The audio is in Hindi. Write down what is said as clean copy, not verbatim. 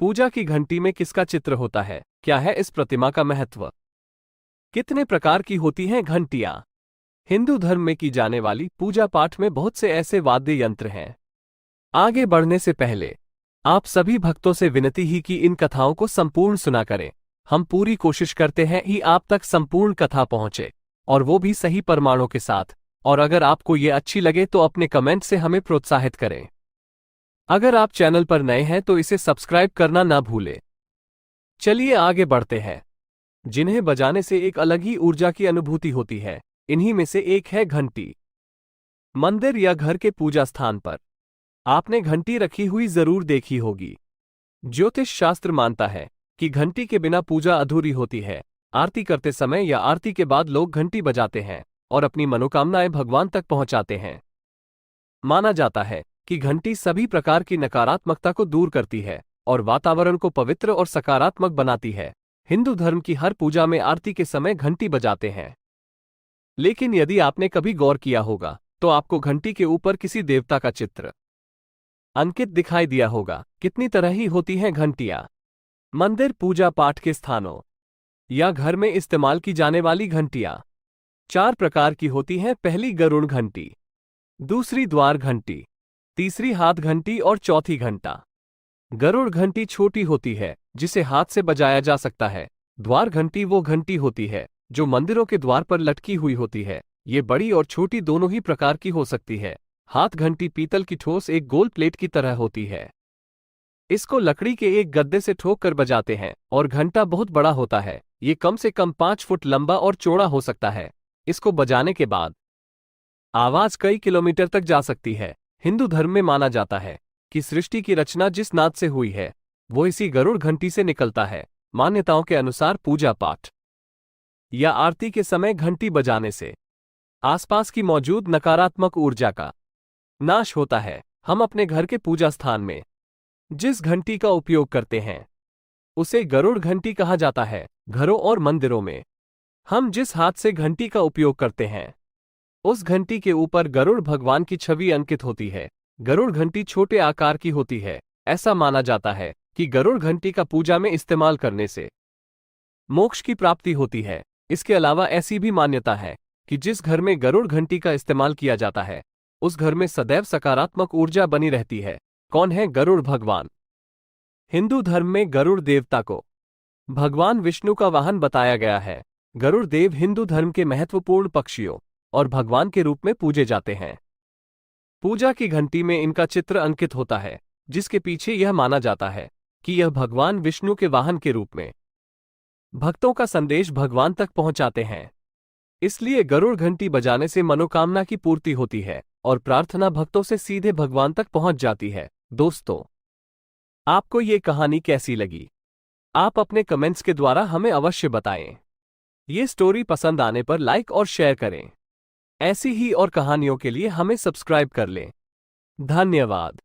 पूजा की घंटी में किसका चित्र होता है? क्या है इस प्रतिमा का महत्व? कितने प्रकार की होती हैं घंटियां? हिंदू धर्म में की जाने वाली पूजा पाठ में बहुत से ऐसे वाद्य यंत्र हैं। आगे बढ़ने से पहले आप सभी भक्तों से विनती ही कि इन कथाओं को संपूर्ण सुना करें। हम पूरी कोशिश करते हैं कि आप तक संपूर्ण कथा पहुंचे, और वो भी सही प्रमाणों के साथ। और अगर आपको ये अच्छी लगे तो अपने कमेंट से हमें प्रोत्साहित करें। अगर आप चैनल पर नए हैं तो इसे सब्सक्राइब करना ना भूलें। चलिए आगे बढ़ते हैं। जिन्हें बजाने से एक अलग ही ऊर्जा की अनुभूति होती है, इन्हीं में से एक है घंटी। मंदिर या घर के पूजा स्थान पर आपने घंटी रखी हुई जरूर देखी होगी। ज्योतिष शास्त्र मानता है कि घंटी के बिना पूजा अधूरी होती है। आरती करते समय या आरती के बाद लोग घंटी बजाते हैं और अपनी मनोकामनाएं भगवान तक पहुंचाते हैं। माना जाता है कि घंटी सभी प्रकार की नकारात्मकता को दूर करती है और वातावरण को पवित्र और सकारात्मक बनाती है। हिंदू धर्म की हर पूजा में आरती के समय घंटी बजाते हैं। लेकिन यदि आपने कभी गौर किया होगा तो आपको घंटी के ऊपर किसी देवता का चित्र अंकित दिखाई दिया होगा। कितनी तरह ही होती हैं घंटियां। मंदिर, पूजा पाठ के स्थानों या घर में इस्तेमाल की जाने वाली घंटियां 4 प्रकार की होती हैं। पहली गरुड़ घंटी, दूसरी द्वार घंटी, तीसरी हाथ घंटी और चौथी घंटा। गरुड़ घंटी छोटी होती है जिसे हाथ से बजाया जा सकता है। द्वार घंटी वो घंटी होती है जो मंदिरों के द्वार पर लटकी हुई होती है। ये बड़ी और छोटी दोनों ही प्रकार की हो सकती है। हाथ घंटी पीतल की ठोस एक गोल प्लेट की तरह होती है। इसको लकड़ी के एक गद्दे से ठोक कर बजाते हैं और घंटा बहुत बड़ा होता है। ये कम से कम 5 फुट लंबा और चौड़ा हो सकता है। इसको बजाने के बाद आवाज कई किलोमीटर तक जा सकती है। हिंदू धर्म में माना जाता है कि सृष्टि की रचना जिस नाद से हुई है वो इसी गरुड़ घंटी से निकलता है। मान्यताओं के अनुसार पूजा पाठ या आरती के समय घंटी बजाने से आसपास की मौजूद नकारात्मक ऊर्जा का नाश होता है। हम अपने घर के पूजा स्थान में जिस घंटी का उपयोग करते हैं उसे गरुड़ घंटी कहा जाता है। घरों और मंदिरों में हम जिस हाथ से घंटी का उपयोग करते हैं उस घंटी के ऊपर गरुड़ भगवान की छवि अंकित होती है। गरुड़ घंटी छोटे आकार की होती है। ऐसा माना जाता है कि गरुड़ घंटी का पूजा में इस्तेमाल करने से मोक्ष की प्राप्ति होती है। इसके अलावा ऐसी भी मान्यता है कि जिस घर में गरुड़ घंटी का इस्तेमाल किया जाता है उस घर में सदैव सकारात्मक ऊर्जा बनी रहती है। कौन है गरुड़ भगवान? हिंदू धर्म में गरुड़ देवता को भगवान विष्णु का वाहन बताया गया है। गरुड़ देव हिंदू धर्म के महत्वपूर्ण पक्षियों और भगवान के रूप में पूजे जाते हैं। पूजा की घंटी में इनका चित्र अंकित होता है, जिसके पीछे यह माना जाता है कि यह भगवान विष्णु के वाहन के रूप में भक्तों का संदेश भगवान तक पहुंचाते हैं। इसलिए गरुड़ घंटी बजाने से मनोकामना की पूर्ति होती है और प्रार्थना भक्तों से सीधे भगवान तक पहुंच जाती है। दोस्तों, आपको ये कहानी कैसी लगी? आप अपने कमेंट्स के द्वारा हमें अवश्य बताएं। ये स्टोरी पसंद आने पर लाइक और शेयर करें। ऐसी ही और कहानियों के लिए हमें सब्सक्राइब कर लें। धन्यवाद।